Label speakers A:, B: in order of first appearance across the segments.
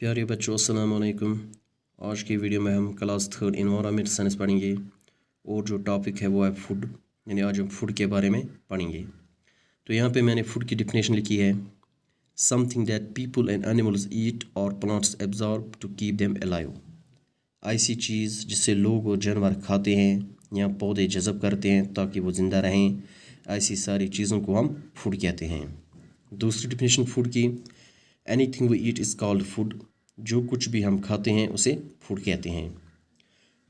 A: प्यारे बच्चों अस्सलाम वालेकुम। आज की वीडियो में हम क्लास 3 एनवायरनमेंट साइंस पढ़ेंगे और जो टॉपिक है वो है फूड, यानी आज हम फूड के बारे में पढ़ेंगे। तो यहाँ पे मैंने फूड की डिफिनेशन लिखी है, something that people and animals eat और plants absorb to keep them alive. ऐसी चीज़ जिससे लोग और जानवर खाते हैं या पौधे जज़ब करते हैं ताकि वो ज़िंदा रहें, ऐसी सारी चीज़ों को हम फूड कहते हैं। दूसरी डिफिनेशन फूड की, anything we eat is called food. जो कुछ भी हम खाते हैं उसे फूड कहते हैं।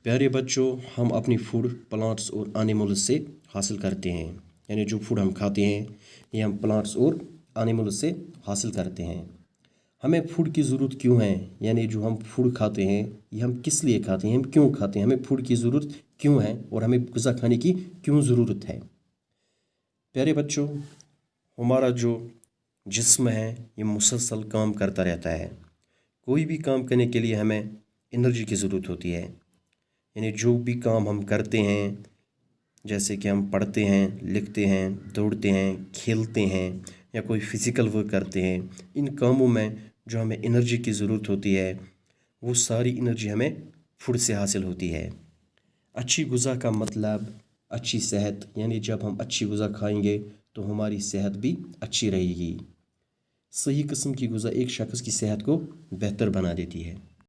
A: प्यारे बच्चों, हम अपनी फूड प्लांट्स और एनिमल्स से हासिल करते हैं, यानी जो फूड हम खाते हैं ये हम प्लांट्स और एनिमल्स से हासिल करते हैं। हमें फूड की ज़रूरत क्यों है, यानी जो हम फूड खाते हैं ये हम किस लिए खाते हैं, हम क्यों खाते हैं, हमें फूड की ज़रूरत क्यों है और हमें ग़िज़ा खाने की क्यों ज़रूरत है। प्यारे बच्चों, हमारा जो जिस्म है ये मुसलसल काम करता रहता है। कोई भी काम करने के लिए हमें एनर्जी की ज़रूरत होती है, यानी जो भी काम हम करते हैं, जैसे कि हम पढ़ते हैं, लिखते हैं, दौड़ते हैं, खेलते हैं या कोई फ़िज़िकल वर्क करते हैं, इन कामों में जो हमें एनर्जी की ज़रूरत होती है वो सारी एनर्जी हमें फूड से हासिल होती है। अच्छी ग़िज़ा का मतलब अच्छी सेहत, यानी जब हम अच्छी ग़िज़ा खाएंगे तो हमारी सेहत भी अच्छी रहेगी। सही किस्म की ग़िज़ा एक शख्स की सेहत को बेहतर बना देती है।